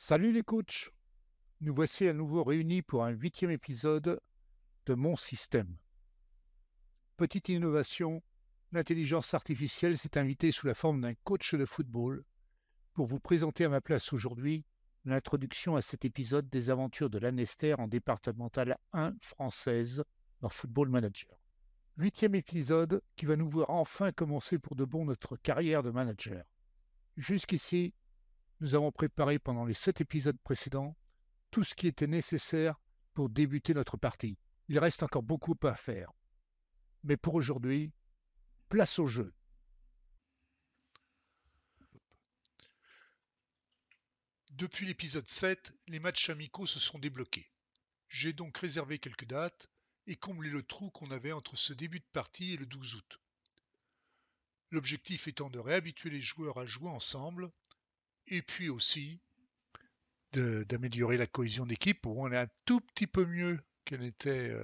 Salut les coachs, nous voici à nouveau réunis pour un 8e épisode de Mon Système. Petite innovation, l'intelligence artificielle s'est invitée sous la forme d'un coach de football pour vous présenter à ma place aujourd'hui l'introduction à cet épisode des aventures de l'Annester en départementale 1 française dans Football Manager. 8e épisode qui va nous voir enfin commencer pour de bon notre carrière de manager. Jusqu'ici, nous avons préparé pendant les 7 épisodes précédents tout ce qui était nécessaire pour débuter notre partie. Il reste encore beaucoup à faire. Mais pour aujourd'hui, place au jeu. Depuis l'épisode 7, les matchs amicaux se sont débloqués. J'ai donc réservé quelques dates et comblé le trou qu'on avait entre ce début de partie et le 12 août. L'objectif étant de réhabituer les joueurs à jouer ensemble et puis aussi d'améliorer la cohésion d'équipe. On est un tout petit peu mieux qu'elle était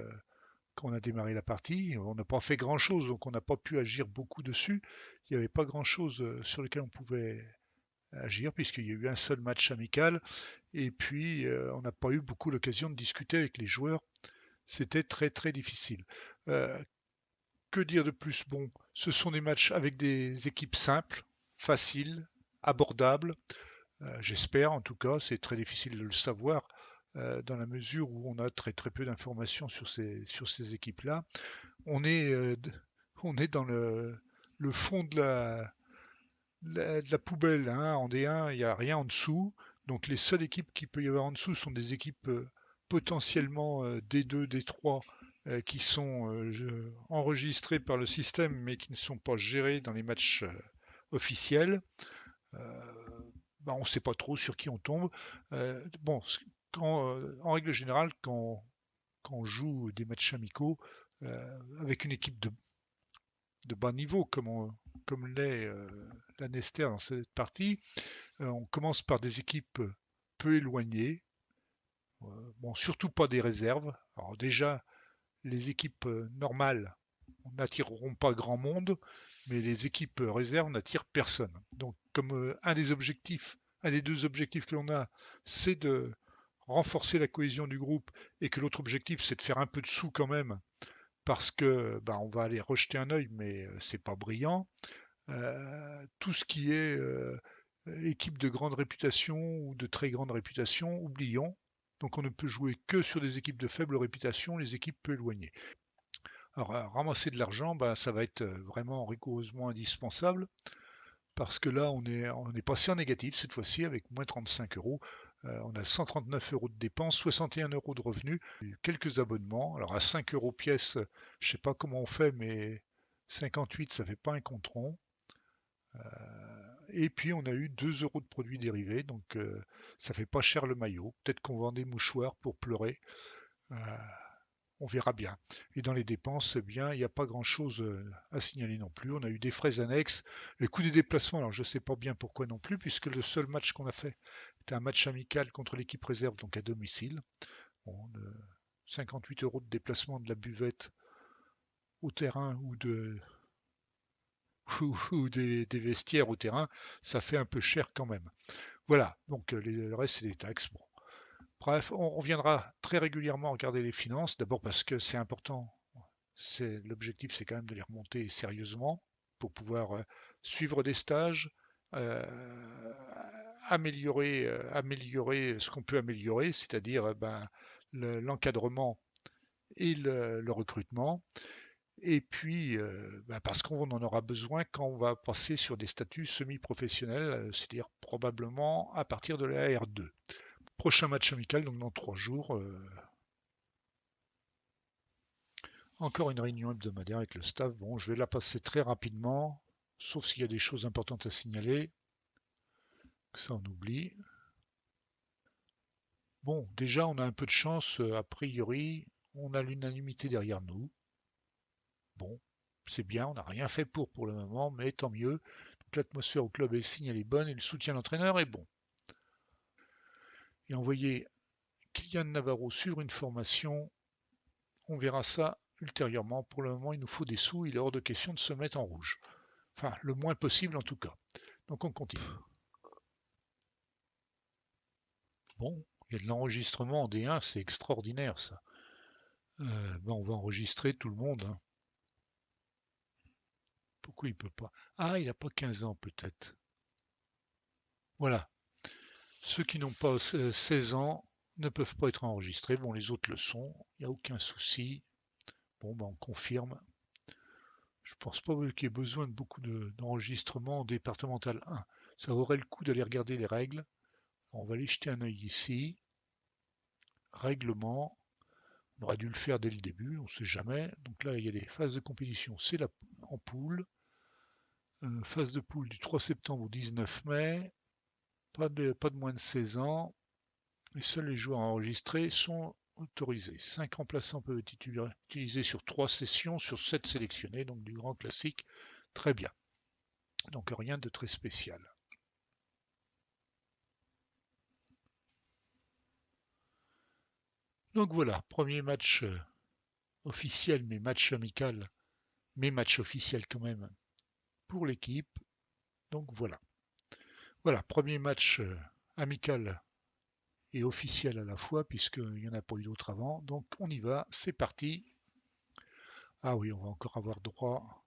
quand on a démarré la partie. On n'a pas fait grand-chose, donc on n'a pas pu agir beaucoup dessus. Il n'y avait pas grand-chose sur lequel on pouvait agir puisqu'il y a eu un seul match amical et puis on n'a pas eu beaucoup l'occasion de discuter avec les joueurs. C'était très très difficile. Euh, que dire de plus? Bon, ce sont des matchs avec des équipes simples, faciles, abordables. J'espère en tout cas, c'est très difficile de le savoir dans la mesure où on a très très peu d'informations sur ces équipes-là. On est, on est dans le fond de la poubelle, hein. En D1, il n'y a rien en dessous. Donc les seules équipes qu'il peut y avoir en dessous sont des équipes potentiellement D2, D3 qui sont enregistrées par le système mais qui ne sont pas gérées dans les matchs officiels. Euh, on ne sait pas trop sur qui on tombe. Bon, en règle générale, quand on joue des matchs amicaux avec une équipe de bas niveau comme l'est la Nester dans cette partie, on commence par des équipes peu éloignées, bon, surtout pas des réserves. Alors déjà, les équipes normales n'attireront pas grand monde, mais les équipes réserves n'attirent personne. Donc comme un des deux objectifs que l'on a, c'est de renforcer la cohésion du groupe et que l'autre objectif c'est de faire un peu de sous quand même parce que on va aller rejeter un œil mais c'est pas brillant. Tout ce qui est équipe de grande réputation ou de très grande réputation, oublions. Donc on ne peut jouer que sur des équipes de faible réputation, les équipes peu éloignées. Alors ramasser de l'argent, ça va être vraiment rigoureusement indispensable parce que là on est passé en négatif cette fois-ci avec moins 35 euros. On a 139 euros de dépenses, 61 euros de revenus, quelques abonnements. Alors à 5 euros pièce, je sais pas comment on fait, mais 58 ça fait pas un compte rond. Et puis on a eu 2 euros de produits dérivés, donc ça fait pas cher le maillot. Peut-être qu'on vend des mouchoirs pour pleurer. Euh, on verra bien. Et dans les dépenses, eh bien, il n'y a pas grand-chose à signaler non plus. On a eu des frais annexes. Le coût des déplacements, alors je ne sais pas bien pourquoi non plus, puisque le seul match qu'on a fait était un match amical contre l'équipe réserve, donc à domicile. Bon, 58 euros de déplacement de la buvette au terrain ou des vestiaires au terrain, ça fait un peu cher quand même. Voilà, donc le reste c'est des taxes. Bon. Bref, on reviendra très régulièrement regarder les finances, d'abord parce que c'est important, l'objectif c'est quand même de les remonter sérieusement pour pouvoir suivre des stages, euh, améliorer ce qu'on peut améliorer, c'est-à-dire l'encadrement et le recrutement, et puis parce qu'on en aura besoin quand on va passer sur des statuts semi-professionnels, c'est-à-dire probablement à partir de la R2. Prochain match amical, donc dans 3 jours. Encore une réunion hebdomadaire avec le staff. Bon, je vais la passer très rapidement, sauf s'il y a des choses importantes à signaler. Ça, on oublie. Bon, déjà, on a un peu de chance. A priori, on a l'unanimité derrière nous. Bon, c'est bien, on n'a rien fait pour le moment, mais tant mieux. Donc l'atmosphère au club est signalée bonne et le soutien de l'entraîneur est bon. Et envoyer Kylian Navarro suivre une formation, on verra ça ultérieurement. Pour le moment, il nous faut des sous, il est hors de question de se mettre en rouge. Enfin, le moins possible en tout cas. Donc on continue. Bon, il y a de l'enregistrement en D1, c'est extraordinaire ça. On va enregistrer tout le monde, hein. Pourquoi il peut pas? Ah, il n'a pas 15 ans peut-être. Voilà. Ceux qui n'ont pas 16 ans ne peuvent pas être enregistrés. Bon, les autres le sont. Il n'y a aucun souci. Bon, on confirme. Je pense pas qu'il y ait besoin de beaucoup d'enregistrement en départemental 1. Ça aurait le coup d'aller regarder les règles. On va aller jeter un œil ici. Règlement. On aurait dû le faire dès le début, on ne sait jamais. Donc là, il y a des phases de compétition. C'est en poule. Phase de poule du 3 septembre au 19 mai. Pas de moins de 16 ans. Et seuls les joueurs enregistrés sont autorisés. 5 remplaçants peuvent être utilisés sur 3 sessions, sur 7 sélectionnés, donc du grand classique. Très bien. Donc rien de très spécial. Donc voilà, premier match officiel, mais match amical, mais match officiel quand même pour l'équipe. Donc voilà. Voilà, premier match amical et officiel à la fois, puisqu'il n'y en a pas eu d'autres avant. Donc on y va, c'est parti. Ah oui, on va encore avoir droit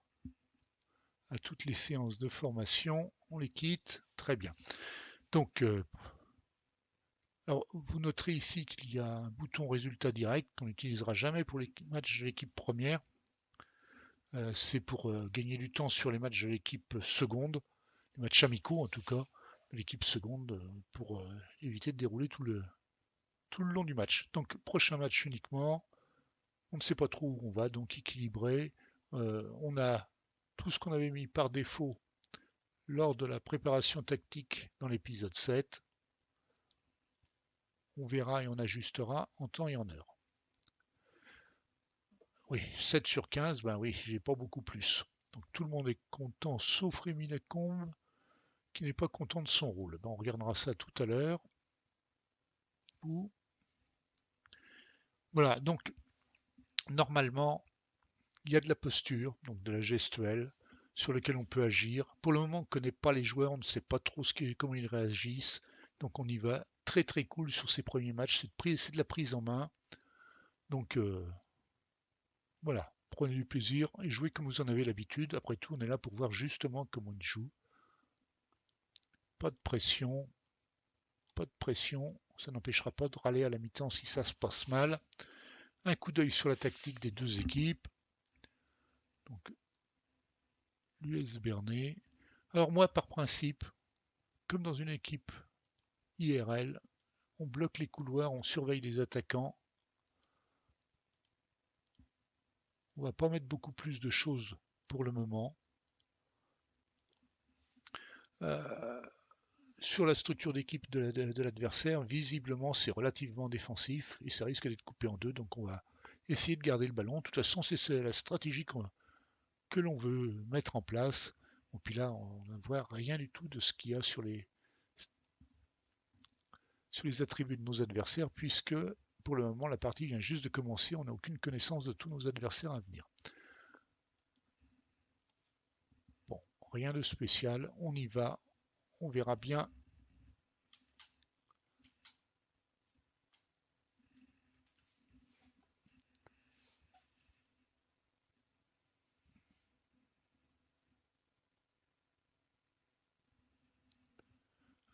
à toutes les séances de formation. On les quitte. Très bien. Donc, alors, vous noterez ici qu'il y a un bouton résultat direct qu'on n'utilisera jamais pour les matchs de l'équipe première. C'est pour gagner du temps sur les matchs de l'équipe seconde, les matchs amicaux en tout cas, de l'équipe seconde, pour éviter de dérouler tout le long du match. Donc, prochain match uniquement. On ne sait pas trop où on va, donc équilibré. On a tout ce qu'on avait mis par défaut lors de la préparation tactique dans l'épisode 7. On verra et on ajustera en temps et en heure. Oui, 7 sur 15, ben oui, j'ai pas beaucoup plus. Donc tout le monde est content, sauf Rémi Lacombe, qui n'est pas content de son rôle. Ben, on regardera ça tout à l'heure. Voilà, donc normalement, il y a de la posture, donc de la gestuelle, sur laquelle on peut agir. Pour le moment, on ne connaît pas les joueurs, on ne sait pas trop comment ils réagissent. Donc on y va très très cool sur ces premiers matchs. C'est de la prise en main. Donc voilà, prenez du plaisir et jouez comme vous en avez l'habitude. Après tout, on est là pour voir justement comment ils jouent. Pas de pression, pas de pression. Ça n'empêchera pas de râler à la mi-temps si ça se passe mal. Un coup d'œil sur la tactique des deux équipes. Donc l'US Bernay. Alors moi, par principe, comme dans une équipe IRL, on bloque les couloirs, on surveille les attaquants. On va pas mettre beaucoup plus de choses pour le moment. Sur la structure d'équipe de l'adversaire, visiblement c'est relativement défensif et ça risque d'être coupé en deux, donc on va essayer de garder le ballon. De toute façon, c'est la stratégie que l'on veut mettre en place. Et puis là, on ne voit rien du tout de ce qu'il y a sur les attributs de nos adversaires, puisque pour le moment, la partie vient juste de commencer. On n'a aucune connaissance de tous nos adversaires à venir. Bon, rien de spécial. On y va. On verra bien.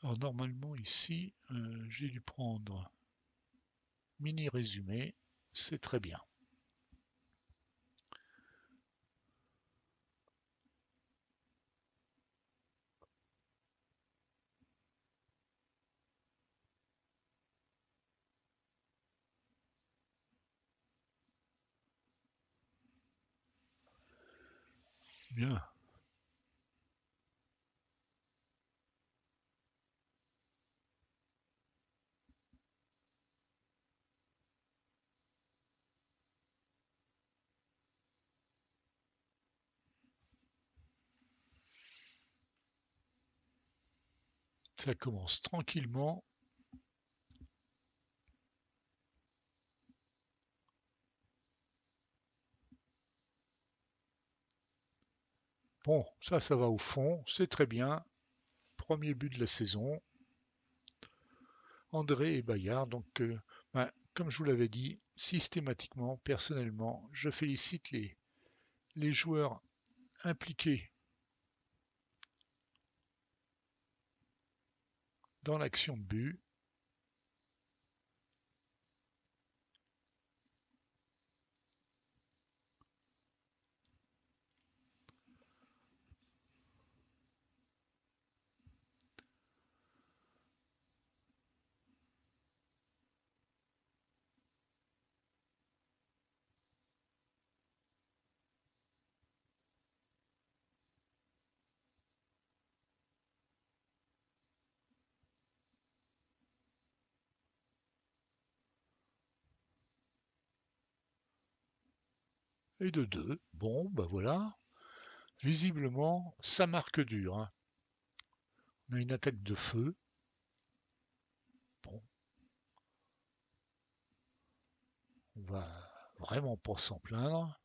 Alors normalement ici, j'ai dû prendre mini résumé. C'est très bien. Bien. Ça commence tranquillement. Bon, ça va au fond. C'est très bien. Premier but de la saison. André et Bayard. Donc, comme je vous l'avais dit, systématiquement, personnellement, je félicite les joueurs impliqués dans l'action de but. Et de 2. Bon, ben voilà. Visiblement, ça marque dur, hein. On a une attaque de feu. Bon, on va vraiment pas s'en plaindre.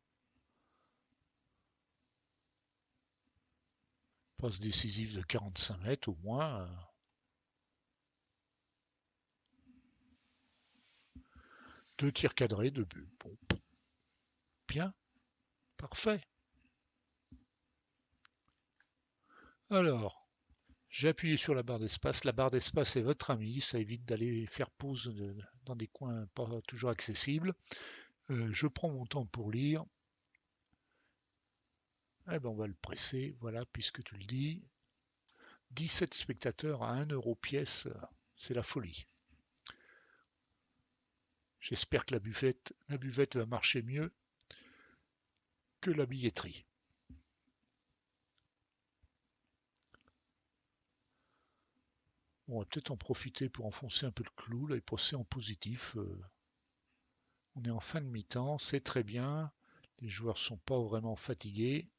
Passe décisive de 45 mètres au moins. 2 tirs cadrés, 2 buts. Bon, bien, parfait. Alors, j'ai appuyé sur la barre d'espace. La barre d'espace est votre ami. Ça évite d'aller faire pause dans des coins pas toujours accessibles. Je prends mon temps pour lire. Eh ben, on va le presser, voilà, puisque tu le dis. 17 spectateurs à 1 euro pièce, c'est la folie. J'espère que la buvette va marcher mieux que la billetterie. On va peut-être en profiter pour enfoncer un peu le clou là, et passer en positif. On est en fin de mi-temps, c'est très bien. Les joueurs sont pas vraiment fatigués.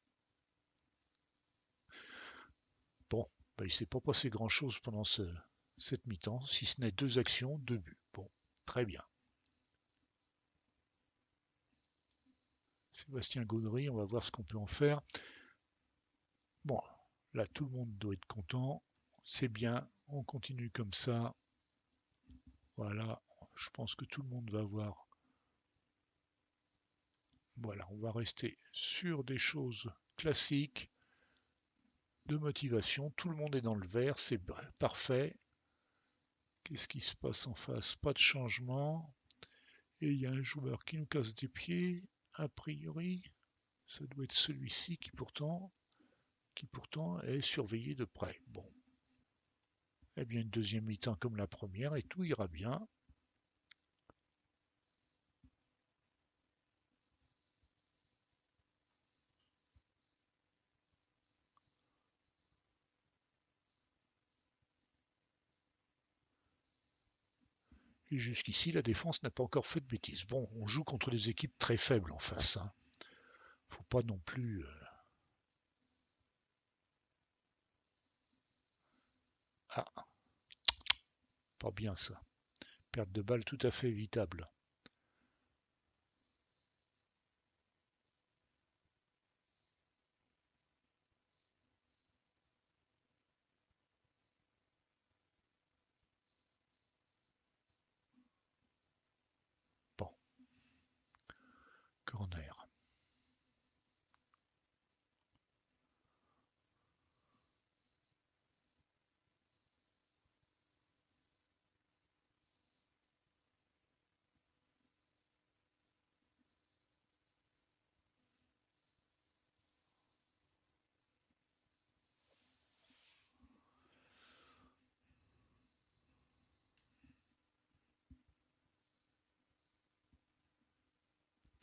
Bon, bah, il ne s'est pas passé grand-chose pendant cette mi-temps, si ce n'est 2 actions, 2 buts. Bon, très bien. Sébastien Gaudry, on va voir ce qu'on peut en faire. Bon, là tout le monde doit être content. C'est bien, on continue comme ça. Voilà, je pense que tout le monde va voir. Voilà, on va rester sur des choses classiques de motivation. Tout le monde est dans le vert, c'est parfait. Qu'est-ce qui se passe en face? Pas de changement. Et il y a un joueur qui nous casse des pieds. A priori, ça doit être celui-ci qui pourtant est surveillé de près. Bon. Eh bien, une deuxième mi-temps comme la première et tout ira bien. Et jusqu'ici, la défense n'a pas encore fait de bêtises. Bon, on joue contre des équipes très faibles en face, hein. Faut pas non plus. Ah, pas bien ça. Perte de balle tout à fait évitable. Bon, corner.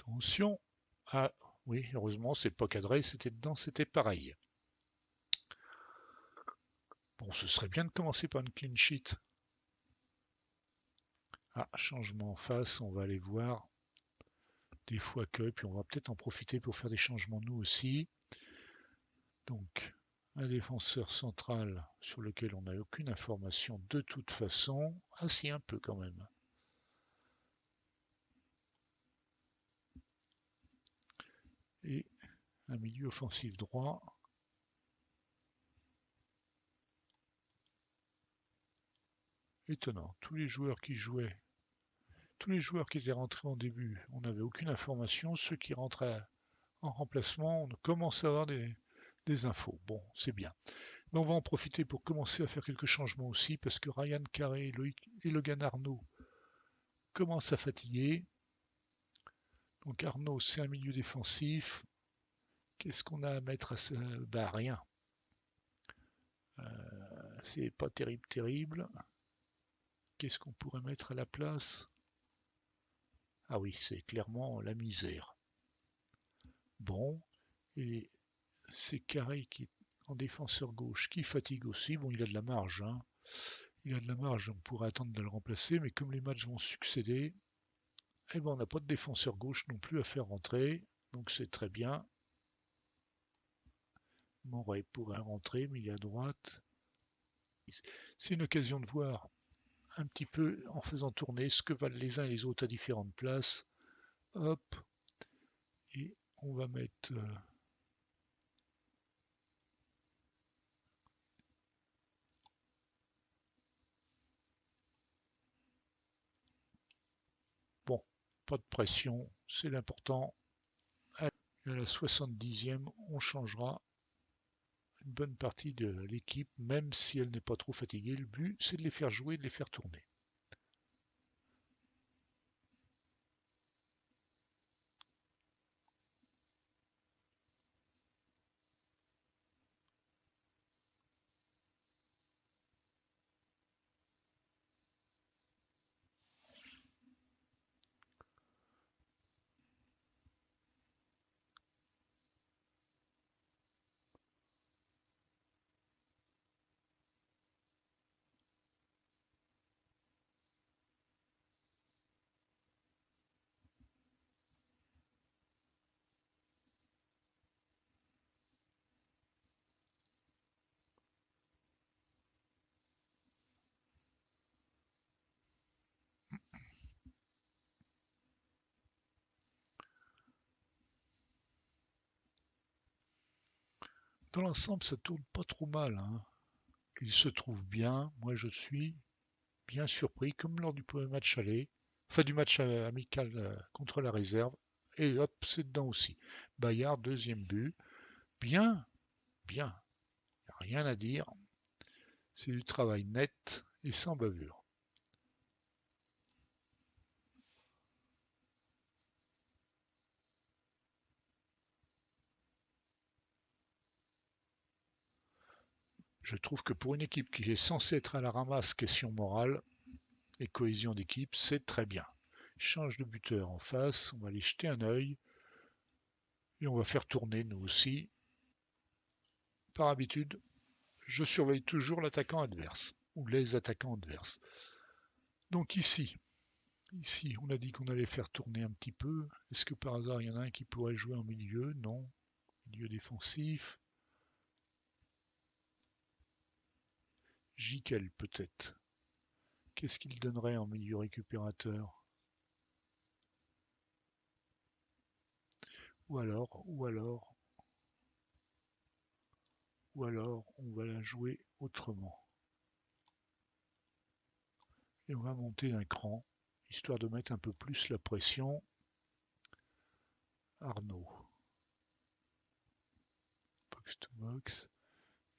Attention. Ah, oui, heureusement, c'est pas cadré, c'était dedans, c'était pareil. Bon, ce serait bien de commencer par une clean sheet. Ah, changement en face, on va aller voir. Des fois que, puis on va peut-être en profiter pour faire des changements nous aussi. Donc, un défenseur central sur lequel on n'a aucune information de toute façon. Ah si, un peu quand même. Et un milieu offensif droit. étonnant. Tous les joueurs qui jouaient, tous les joueurs qui étaient rentrés en début, on n'avait aucune information. Ceux qui rentraient en remplacement, on commence à avoir des infos. Bon, c'est bien. Mais on va en profiter pour commencer à faire quelques changements aussi, parce que Ryan Carré et Logan Arnaud commencent à fatiguer. Donc Arnaud, c'est un milieu défensif. Qu'est-ce qu'on a à mettre à ça? Bah rien. C'est pas terrible, terrible. Qu'est-ce qu'on pourrait mettre à la place? Ah oui, c'est clairement la misère. Bon, et c'est Carré qui est en défenseur gauche, qui fatigue aussi. Bon, il a de la marge, hein. Il a de la marge, on pourrait attendre de le remplacer, mais comme les matchs vont succéder, eh ben, on n'a pas de défenseur gauche non plus à faire rentrer, donc c'est très bien. Moret pourrait rentrer, milieu à droite. C'est une occasion de voir un petit peu en faisant tourner ce que valent les uns et les autres à différentes places. Hop, et on va mettre bon, pas de pression, c'est l'important. À la 70e, on changera une bonne partie de l'équipe, même si elle n'est pas trop fatiguée. Le but, c'est de les faire jouer, de les faire tourner. Dans l'ensemble, ça tourne pas trop mal, hein. Il se trouve bien. Moi, je suis bien surpris, comme lors du premier match aller, enfin du match amical contre la réserve. Et hop, c'est dedans aussi. Bayard, deuxième but. Bien, bien. Rien à dire. C'est du travail net et sans bavure. Je trouve que pour une équipe qui est censée être à la ramasse question morale et cohésion d'équipe, c'est très bien. Change de buteur en face, on va aller jeter un œil et on va faire tourner nous aussi. Par habitude, je surveille toujours l'attaquant adverse ou les attaquants adverses. Donc ici, on a dit qu'on allait faire tourner un petit peu. Est-ce que par hasard il y en a un qui pourrait jouer en milieu? Non. Milieu défensif. Jikel peut-être. Qu'est-ce qu'il donnerait en milieu récupérateur? Ou alors, on va la jouer autrement. Et on va monter d'un cran, histoire de mettre un peu plus la pression. Arnaud. Box to box.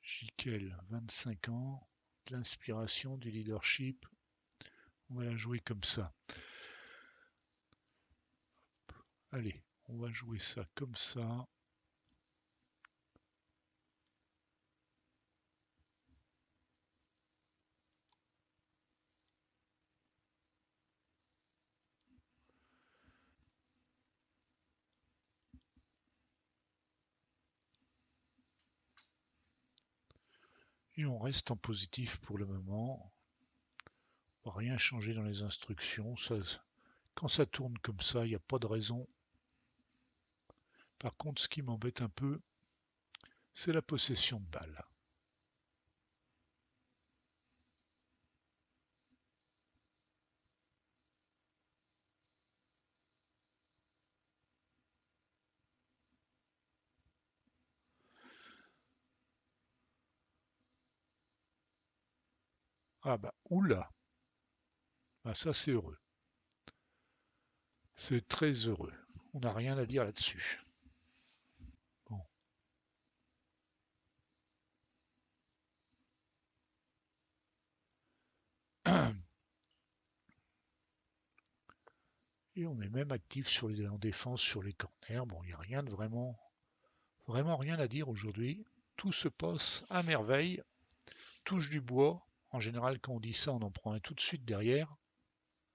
Jikel, 25 ans. De l'inspiration, du leadership. On va la jouer comme ça. Allez, on va jouer ça comme ça. Et on reste en positif pour le moment. On va rien changer dans les instructions. Quand ça tourne comme ça, il n'y a pas de raison. Par contre, ce qui m'embête un peu, c'est la possession de balle. Ah bah, oula! Ah, ça, c'est heureux. C'est très heureux. On n'a rien à dire là-dessus. Bon. Et on est même actif en défense sur les corners. Bon, il n'y a rien de vraiment rien à dire aujourd'hui. Tout se passe à merveille. Touche du bois. En général, quand on dit ça, on en prend un tout de suite derrière.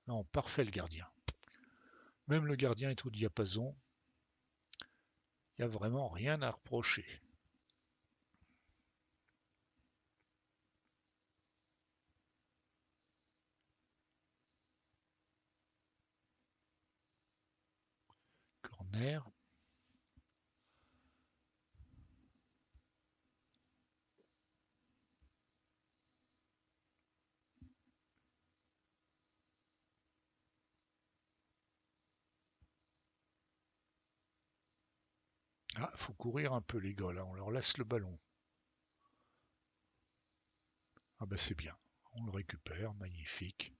Non, parfait le gardien. Même le gardien est au diapason. Il n'y a vraiment rien à reprocher. Corner. Ah, faut courir un peu les gars là, on leur laisse le ballon. Ah bah c'est bien. On le récupère, magnifique.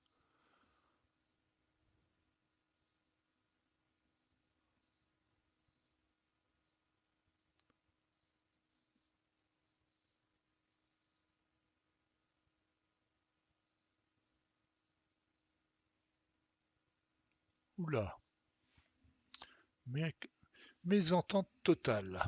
Oula, mésentente totale.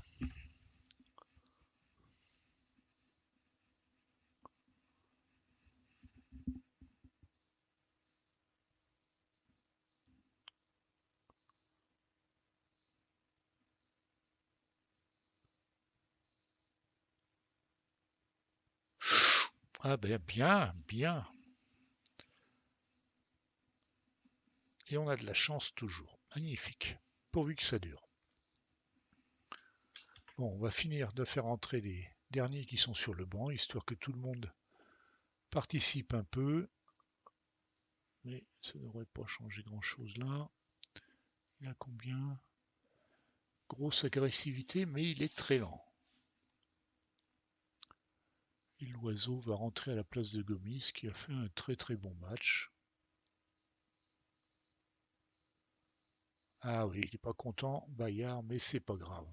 Ah ben bien, bien. Et on a de la chance toujours. Magnifique. Pourvu que ça dure. Bon, on va finir de faire entrer les derniers qui sont sur le banc, histoire que tout le monde participe un peu. Mais ça ne devrait pas changer grand-chose là. Il a combien? Grosse agressivité, mais il est très lent. Et l'oiseau va rentrer à la place de Gomis, qui a fait un très très bon match. Ah oui, il n'est pas content, Bayard, mais c'est pas grave.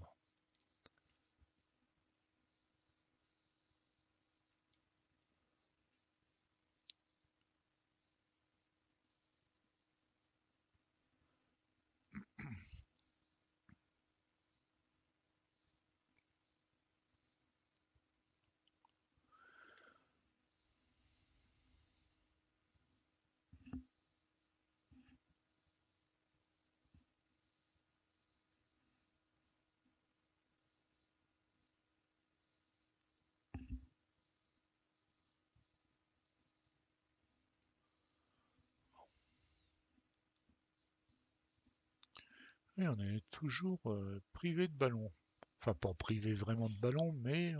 Et on est toujours privé de ballon. Enfin, pas privé vraiment de ballon, mais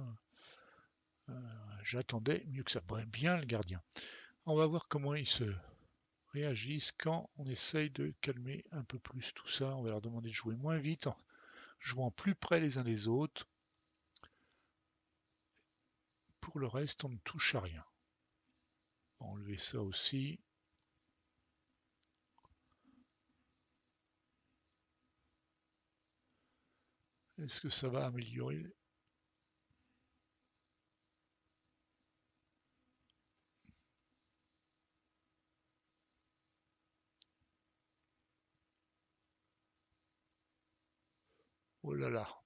j'attendais mieux que ça. Bien le gardien. On va voir comment ils se réagissent quand on essaye de calmer un peu plus tout ça. On va leur demander de jouer moins vite, en jouant plus près les uns des autres. Pour le reste, on ne touche à rien. On va enlever ça aussi. Est-ce que ça va améliorer? Oh là là.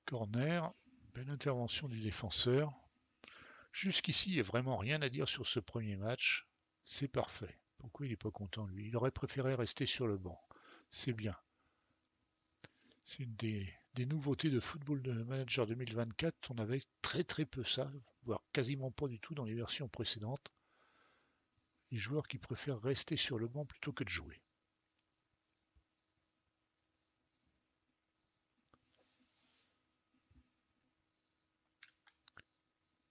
Corner. Belle intervention du défenseur. Jusqu'ici, il n'y a vraiment rien à dire sur ce premier match. C'est parfait. Pourquoi il n'est pas content, lui? Il aurait préféré rester sur le banc. C'est bien. C'est une des nouveautés de Football Manager 2024. On avait très très peu ça, voire quasiment pas du tout dans les versions précédentes. Les joueurs qui préfèrent rester sur le banc plutôt que de jouer.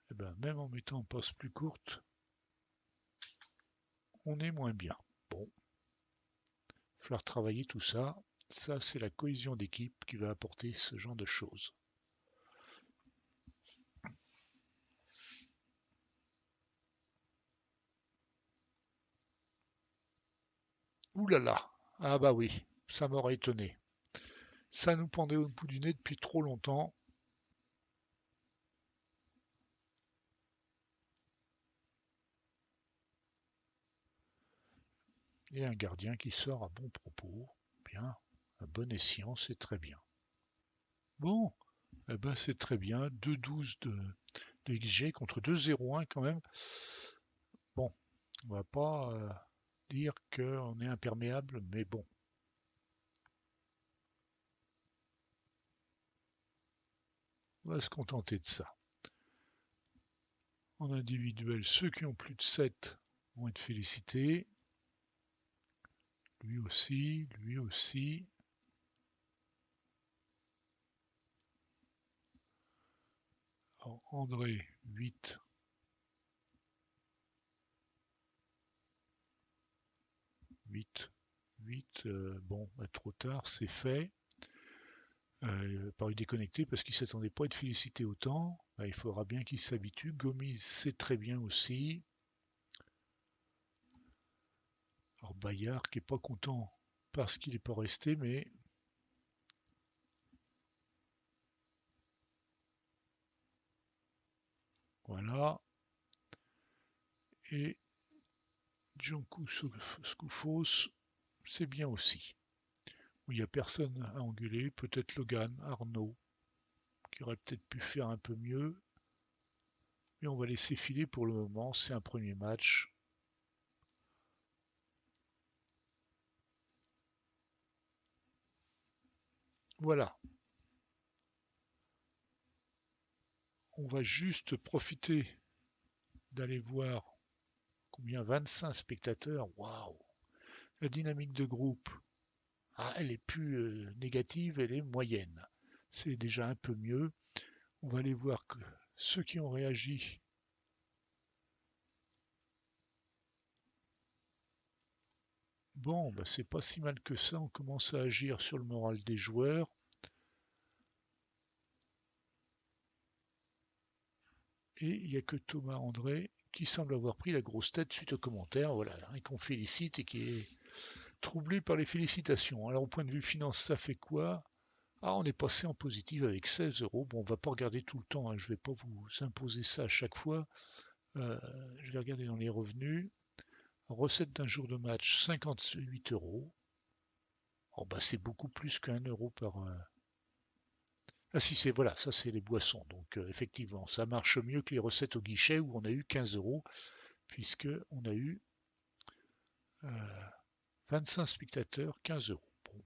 Et ben, même en mettant en passe plus courte, on est moins bien. Bon, il va falloir travailler tout ça. Ça, c'est la cohésion d'équipe qui va apporter ce genre de choses. Ouh là là. Ah bah oui, ça m'aurait étonné. Ça nous pendait au bout du nez depuis trop longtemps. Et un gardien qui sort à bon propos. Bien, un bon escient, c'est très bien. Bon, eh ben c'est très bien. 2,12 de XG contre 2,01 quand même. Bon, on va pas dire qu'on est imperméable, mais bon. On va se contenter de ça. En individuel, ceux qui ont plus de 7 vont être félicités. Lui aussi, lui aussi. Alors, André, 8. 8. 8. Bon, bah, trop tard, c'est fait. Paru déconnecté parce qu'il ne s'attendait pas à être félicité autant. Bah, il faudra bien qu'il s'habitue. Gomis, c'est très bien aussi. Alors Bayard qui est pas content parce qu'il n'est pas resté, mais voilà. Et Djonkou Skoufos, c'est bien aussi. Il n'y a personne à engueuler, peut-être Logan, Arnaud, qui aurait peut-être pu faire un peu mieux. Mais on va laisser filer pour le moment, c'est un premier match. Voilà, on va juste profiter d'aller voir combien 25 spectateurs. Waouh! La dynamique de groupe, elle est plus négative, elle est moyenne. C'est déjà un peu mieux. On va aller voir que ceux qui ont réagi. Bon, bah, c'est pas si mal que ça. On commence à agir sur le moral des joueurs. Et il n'y a que Thomas André qui semble avoir pris la grosse tête suite aux commentaires, voilà, et qu'on félicite et qui est troublé par les félicitations. Alors au point de vue finance, ça fait quoi? On est passé en positif avec 16 euros. Bon, on va pas regarder tout le temps, hein. Je vais pas vous imposer ça à chaque fois. Je vais regarder dans les revenus. Recette d'un jour de match, 58 euros. Oh, bah, c'est beaucoup plus qu'un euro par. Ah si, c'est voilà, ça c'est les boissons. Donc effectivement, ça marche mieux que les recettes au guichet où on a eu 15 euros, puisque on a eu 25 spectateurs, 15 euros. Bon,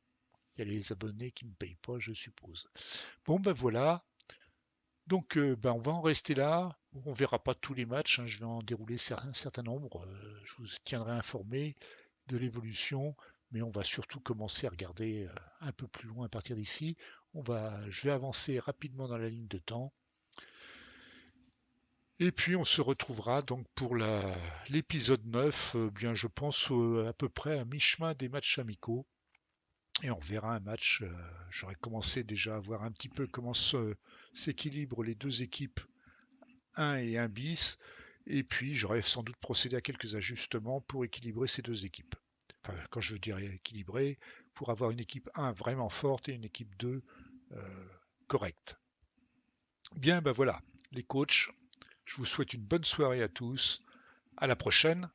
il y a les abonnés qui ne payent pas, je suppose. Bon, ben voilà. Donc, ben, on va en rester là. On verra pas tous les matchs, hein. Je vais en dérouler un certain nombre. Je vous tiendrai informé de l'évolution, mais on va surtout commencer à regarder un peu plus loin à partir d'ici. Je vais avancer rapidement dans la ligne de temps. Et puis on se retrouvera donc pour l'épisode 9, bien je pense à peu près à mi-chemin des matchs amicaux. Et on verra un match. J'aurais commencé déjà à voir un petit peu comment s'équilibrent les deux équipes 1 et 1 bis. Et puis j'aurais sans doute procédé à quelques ajustements pour équilibrer ces deux équipes. Enfin, quand je veux dire équilibrer, pour avoir une équipe 1 vraiment forte et une équipe 2 correcte. Bien, ben voilà, les coachs, je vous souhaite une bonne soirée à tous. À la prochaine.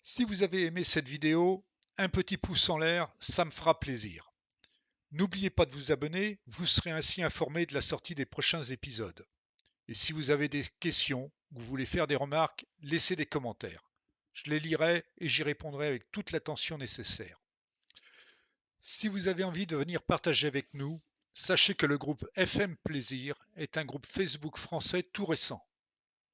Si vous avez aimé cette vidéo, un petit pouce en l'air, ça me fera plaisir. N'oubliez pas de vous abonner, vous serez ainsi informé de la sortie des prochains épisodes. Et si vous avez des questions ou vous voulez faire des remarques, laissez des commentaires. Je les lirai et j'y répondrai avec toute l'attention nécessaire. Si vous avez envie de venir partager avec nous, sachez que le groupe FM Plaisir est un groupe Facebook français tout récent.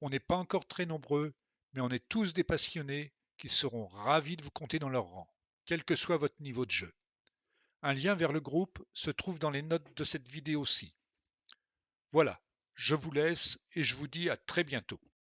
On n'est pas encore très nombreux, mais on est tous des passionnés qui seront ravis de vous compter dans leur rang, quel que soit votre niveau de jeu. Un lien vers le groupe se trouve dans les notes de cette vidéo-ci. Voilà, je vous laisse et je vous dis à très bientôt.